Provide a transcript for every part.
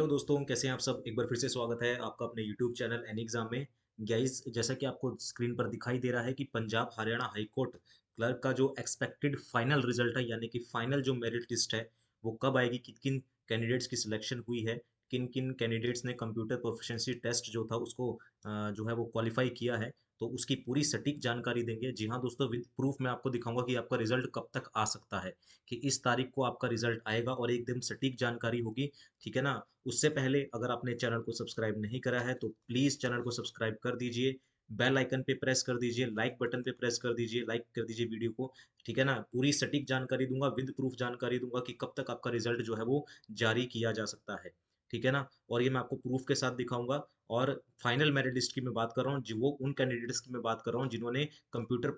Hello दोस्तों, कैसे हैं आप सब। एक बार फिर से स्वागत है आपका अपने यूट्यूब चैनल एनी एग्जाम में। गाइस, जैसा कि आपको स्क्रीन पर दिखाई दे रहा है कि Punjab Haryana high court clerk का जो एक्सपेक्टेड फाइनल रिजल्ट है, यानी कि फाइनल जो मेरिट लिस्ट है वो कब आएगी, किन किन कैंडिडेट्स की सिलेक्शन हुई है, किन किन कैंडिडेट्स ने कंप्यूटर प्रोफिशिएंसी टेस्ट जो था उसको जो है वो क्वालिफाई किया है, तो उसकी पूरी सटीक जानकारी देंगे। जी हाँ दोस्तों, विद प्रूफ मैं आपको दिखाऊंगा कि आपका रिजल्ट कब तक आ सकता है, कि इस तारीख को आपका रिजल्ट आएगा और एकदम सटीक जानकारी होगी। ठीक है ना। उससे पहले अगर आपने चैनल को सब्सक्राइब नहीं करा है तो प्लीज़ चैनल को सब्सक्राइब कर दीजिए, बेल आइकन पे प्रेस कर दीजिए, लाइक बटन पे प्रेस कर दीजिए, लाइक कर दीजिए वीडियो को। ठीक है ना। पूरी सटीक जानकारी दूंगा, विद प्रूफ जानकारी दूंगा कि कब तक आपका रिजल्ट जो है वो जारी किया जा सकता है। ठीक है ना। और ये मैं आपको प्रूफ के साथ दिखाऊंगा। और फाइनल मेरिट लिस्ट की मैं बात कर रहा हूँ, जो वो उन कैंडिडेट्स की मैं बात कर रहा हूँ जिन्होंने कंप्यूटर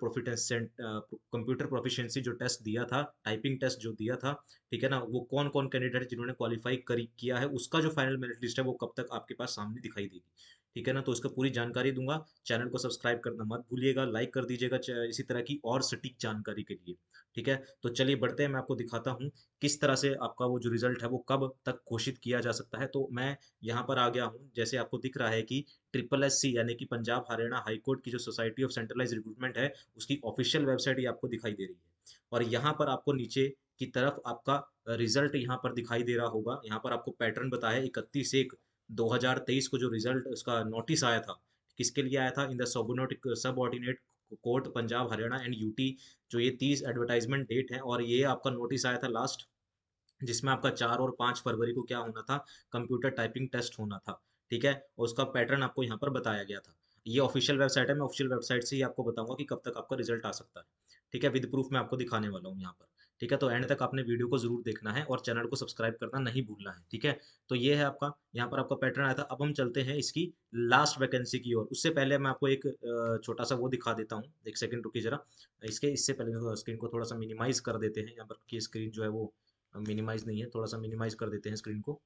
प्रोफिशिएंसी जो टेस्ट दिया था, टाइपिंग टेस्ट जो दिया था। ठीक है ना। वो कौन कौन कैंडिडेट जिन्होंने क्वालिफाई करी किया है, उसका जो फाइनल मेरिट लिस्ट है वो कब तक आपके पास सामने दिखाई देगी। ठीक है ना। तो इसका पूरी जानकारी दूंगा। चैनल को सब्सक्राइब करना मत भूलिएगा, लाइक कर दीजिएगा इसी तरह की और सटीक जानकारी के लिए। ठीक है। तो चलिए बढ़ते हैं, मैं आपको दिखाता हूँ किस तरह से आपका वो जो रिजल्ट है वो कब तक घोषित किया जा सकता है। तो मैं यहाँ पर आ गया हूँ, जैसे आपको दिख रहा है कि ट्रिपल एस सी यानी कि पंजाब हरियाणा हाई कोर्ट की जो सोसाइटी ऑफ सेंट्रलाइज रिक्रूटमेंट है, उसकी ऑफिशियल वेबसाइट ये आपको दिखाई दे रही है। और यहाँ पर आपको नीचे की तरफ आपका रिजल्ट यहाँ पर दिखाई दे रहा होगा। यहाँ पर आपको पैटर्न बताया 31/1/2023 को जो रिजल्ट उसका नोटिस आया था, किसके लिए आया था, in the subordinate court Punjab Haryana and UT. जो ये 30 एडवर्टाइजमेंट डेट है और ये आपका नोटिस आया था लास्ट, जिसमें आपका 4 और 5 फरवरी को क्या होना था, कंप्यूटर टाइपिंग टेस्ट होना था। ठीक है। और उसका पैटर्न आपको यहाँ पर बताया गया था। ये ऑफिशियल वेबसाइट है, मैं ऑफिशियल वेबसाइट से ही आपको बताऊंगा कि कब तक आपका रिजल्ट आ सकता है। ठीक है। विद प्रूफ मैं आपको दिखाने वाला हूँ यहाँ पर। ठीक है। तो एंड तक आपने वीडियो को जरूर देखना है और चैनल को सब्सक्राइब करना नहीं भूलना है। ठीक है। तो ये है आपका, यहाँ पर आपका पैटर्न आया था। अब हम चलते हैं इसकी लास्ट वैकेंसी की ओर। उससे पहले मैं आपको एक छोटा सा वो दिखा देता हूँ, एक सेकंड रुकिए जरा। इससे पहले स्क्रीन को थोड़ा सा मिनिमाइज कर देते हैं, यहाँ पर की स्क्रीन जो है वो मिनिमाइज नहीं है, थोड़ा सा मिनिमाइज कर देते हैं स्क्रीन को।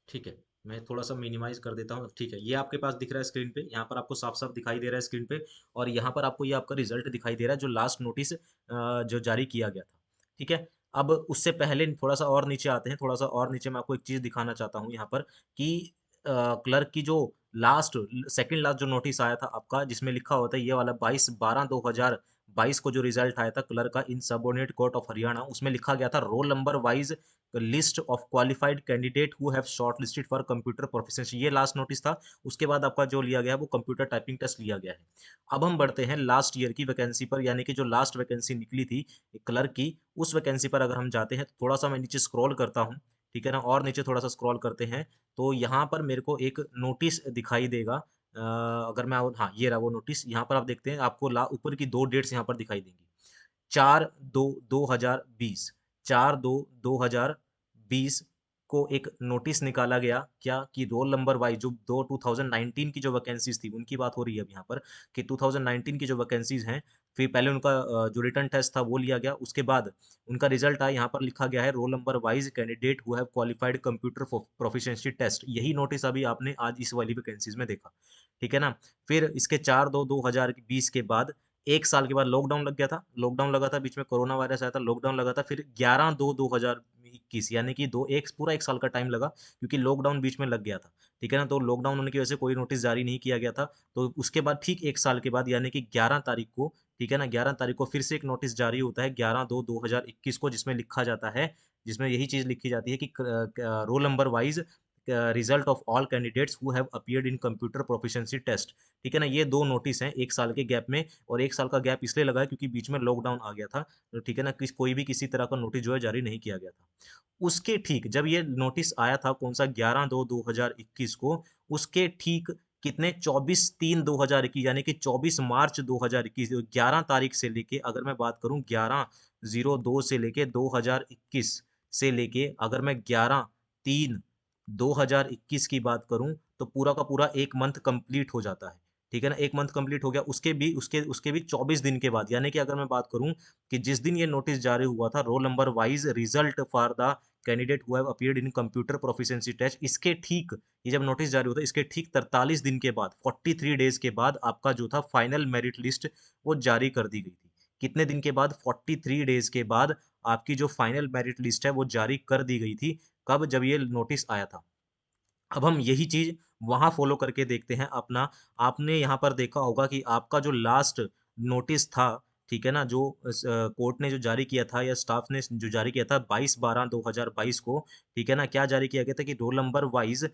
ठीक है। मैं थोड़ा सा मिनिमाइज कर देता हूँ। ठीक है। ये आपके पास दिख रहा है स्क्रीन पे, यहाँ पर आपको साफ साफ दिखाई दे रहा है स्क्रीन पे। और यहाँ पर आपको ये आपका रिजल्ट दिखाई दे रहा है, जो लास्ट नोटिस जो जारी किया गया था। ठीक है। अब उससे पहले थोड़ा सा और नीचे आते हैं, थोड़ा सा और नीचे मैं आपको एक चीज़ दिखाना चाहता हूँ यहाँ पर कि क्लर्क की जो लास्ट सेकंड लास्ट जो नोटिस आया था आपका, जिसमें लिखा होता है ये वाला 22/12/2022 को जो रिजल्ट आया था क्लर्क का इन सबऑर्डिनेट कोर्ट ऑफ हरियाणा, उसमें लिखा गया था roll number wise list of qualified candidate who have short listed for computer proficiency. ये लास्ट नोटिस था। उसके बाद आपका जो लिया गया है वो कंप्यूटर टाइपिंग टेस्ट लिया गया है। अब हम बढ़ते हैं लास्ट ईयर की वैकेंसी पर, यानी कि जो लास्ट वैकेंसी निकली थी क्लर्क की, उस वैकेंसी पर अगर हम जाते हैं तो थोड़ा सा मैं नीचे स्क्रॉल करता हूँ। ठीक है ना। और नीचे थोड़ा सा स्क्रॉल करते हैं तो यहाँ पर मेरे को एक नोटिस दिखाई देगा। अगर मैं हाँ, ये रहा वो नोटिस। यहाँ पर आप देखते हैं, आपको ऊपर की दो डेट्स यहाँ पर दिखाई देंगी। 4/2/2020, 4/2/2020 को एक नोटिस निकाला गया, क्या कि रोल नंबर वाइज जो दो 2019 की जो वैकेंसीज थी उनकी बात हो रही है अब यहाँ पर, कि 2019 की जो वैकेंसीज हैं, फिर पहले उनका जो रिटर्न टेस्ट था वो लिया गया, उसके बाद उनका रिजल्ट आया। यहाँ पर लिखा गया है roll number wise candidate who have qualified computer proficiency test. यही नोटिस अभी आपने आज इस वाली वैकेंसीज में देखा। ठीक है ना। फिर इसके 4/2/2020 के बाद एक साल के बाद लॉकडाउन लग गया था, लॉकडाउन लगा था, बीच में कोरोना वायरस आया था, लॉकडाउन लगा था। फिर 11/2/2021, यानी कि दो एक पूरा एक साल का टाइम लगा, क्योंकि लॉकडाउन बीच में लग गया था। ठीक है ना। तो लॉकडाउन होने की वजह से कोई नोटिस जारी नहीं किया गया था। तो उसके बाद ठीक एक साल के बाद, यानी कि 11 तारीख को, ठीक है ना, 11 तारीख को फिर से एक नोटिस जारी होता है, 11/2/2021 को, जिसमें लिखा जाता है, जिसमें यही चीज लिखी जाती है कि roll number wise result of all candidates who have appeared in computer proficiency test. ठीक है ना। ये दो नोटिस हैं एक साल के गैप में, और एक साल का गैप इसलिए लगा है क्योंकि बीच में लॉकडाउन आ गया था। तो ठीक है ना, कोई भी किसी तरह का नोटिस जो है जारी नहीं किया गया था। उसके ठीक जब ये नोटिस आया था, कौन सा, 11/2/2021 को, उसके ठीक कितने, 24/3/2021, यानी कि 24 मार्च 2021, 11 तारीख से लेके, अगर मैं बात करूं 11/02 से लेके 2021 से लेके, अगर मैं 11/3/2021 की बात करूं, तो पूरा का पूरा एक मंथ कंप्लीट हो जाता है। ठीक है ना। एक मंथ कंप्लीट हो गया। उसके भी 24 दिन के बाद, यानी कि अगर मैं बात करूं कि जिस दिन ये नोटिस जारी हुआ था, roll number wise result for the candidate who have appeared in computer proficiency test, इसके ठीक, ये जब नोटिस जारी होता है इसके ठीक 43 दिन के बाद, 43 डेज के बाद, आपका जो था फाइनल मेरिट लिस्ट वो जारी कर दी गई थी। कितने दिन के बाद, 43 डेज के बाद आपकी जो फाइनल मेरिट लिस्ट है वो जारी कर दी गई थी। कब? जब ये नोटिस आया था। अब हम यही चीज़ वहाँ फ़ॉलो करके देखते हैं अपना। आपने यहाँ पर देखा होगा कि आपका जो लास्ट नोटिस था, ठीक है ना? जो कोर्ट ने जो जारी किया था या स्टाफ ने जो जारी किया था 22/12/2022 को, ठीक है ना? क्या जारी किया गया था कि roll number wise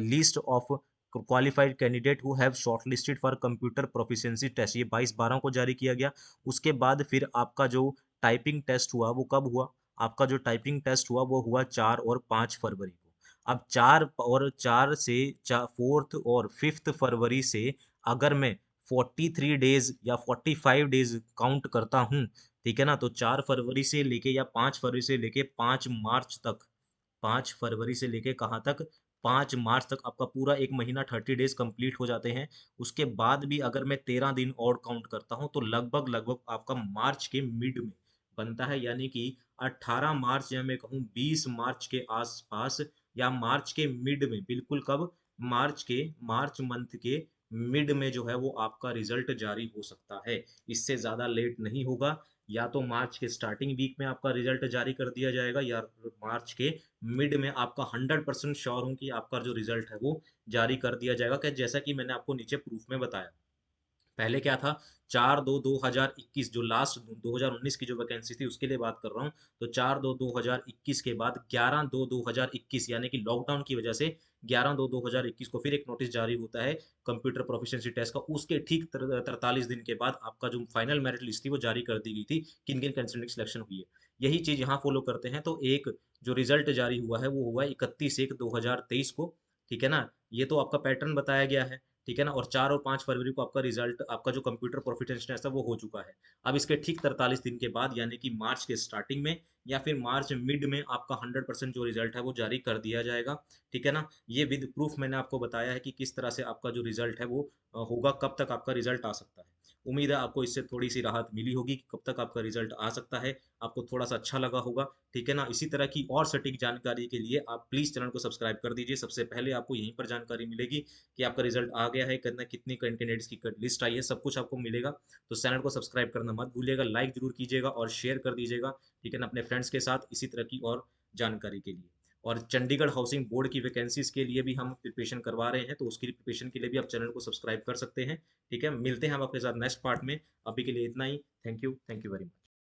list of qualified candidate who have shortlisted for computer proficiency test, ये 22/12 को जारी किया गया। उसके बाद फिर आपका जो टाइपिंग टेस्ट हुआ, वो कब हुआ? आपका जो टाइपिंग टेस्ट हुआ, वो हुआ 4 और 5 फरवरी को। अब 4 से 4th और 5th फरवरी से अगर मैं 43 डेज़ या 45 डेज़ काउंट करता हूँ, ठीक है ना? तो 4 फरवरी से लेके या 5 फरवरी से लेके 5 मार्च तक, 5 फरवरी से लेके कहाँ तक? 5 मार्च तक आपका पूरा 1 महीना 30 डेज़ कंप्लीट हो जाते हैं। उसके बाद भी अगर मैं 13 दिन और काउंट करता हूँ, तो लगभग-लगभग आपका मार्च के मिड में बनता है, यानी कि 18 मार्च या मैं कहूँ 20 मार्च के आस-पास या मार्च के मिड में, बिल्कुल कब? मार्च मंथ के मिड में जो है वो आपका रिजल्ट जारी हो सकता है। इससे ज़्यादा लेट नहीं होगा। या तो मार्च के स्टार्टिंग वीक में आपका रिजल्ट जारी कर दिया जाएगा या मार्च के मिड में आपका 100% श्योर हूँ कि आपका जो रिजल्ट है वो जारी कर दिया जाएगा, कि जैसा कि मैंने आपको नीचे प्रूफ में बताया। पहले क्या था? 4/2/2021, जो लास्ट 2019 की जो वैकेंसी थी उसके लिए बात कर रहा हूँ। तो 4/2/2021 के बाद 11/2/2021, यानी कि लॉकडाउन की वजह से 11/2/2021 को फिर एक नोटिस जारी होता है कंप्यूटर प्रोफिशिएंसी टेस्ट का। उसके ठीक 43 दिन के बाद आपका जो फाइनल मेरिट लिस्ट थी वो जारी कर दी गई थी, किन-किन कैंडिडेट की सिलेक्शन हुई है। यही चीज़ यहाँ फॉलो करते हैं, तो एक जो रिजल्ट जारी हुआ है वो हुआ है 31/1/2023 को, ठीक है ना? ये तो आपका पैटर्न बताया गया है। ठीक है ना? और 4 और 5 फरवरी को आपका रिजल्ट, आपका जो कंप्यूटर प्रोफिशिएंसी टेस्ट है वो हो चुका है। अब इसके ठीक 43 दिन के बाद, यानी कि मार्च के स्टार्टिंग में या फिर मार्च मिड में आपका 100% जो रिजल्ट है वो जारी कर दिया जाएगा। ठीक है ना? ये विद प्रूफ मैंने आपको बताया है कि किस तरह से आपका जो रिजल्ट है वो होगा, कब तक आपका रिजल्ट आ सकता है। उम्मीद है आपको इससे थोड़ी-सी राहत मिली होगी कि कब तक आपका रिजल्ट आ सकता है, आपको थोड़ा-सा अच्छा लगा होगा। ठीक है ना? इसी तरह की और सटीक जानकारी के लिए आप प्लीज़ चैनल को सब्सक्राइब कर दीजिए। सबसे पहले आपको यहीं पर जानकारी मिलेगी कि आपका रिजल्ट आ गया है, कितना कितनी कैंडिडेट्स की लिस्ट आई है, सब कुछ आपको मिलेगा। तो चैनल को सब्सक्राइब करना मत भूलिएगा, लाइक ज़रूर कीजिएगा और शेयर कर दीजिएगा, ठीक है ना, अपने फ्रेंड्स के साथ इसी तरह की और जानकारी के लिए। और चंडीगढ़ हाउसिंग बोर्ड की वैकेंसीज़ के लिए भी हम प्रिपरेशन करवा रहे हैं, तो उसकी प्रिपरेशन के लिए भी आप चैनल को सब्सक्राइब कर सकते हैं। ठीक है? मिलते हैं हम आपके साथ नेक्स्ट पार्ट में। अभी के लिए इतना ही। Thank you very much.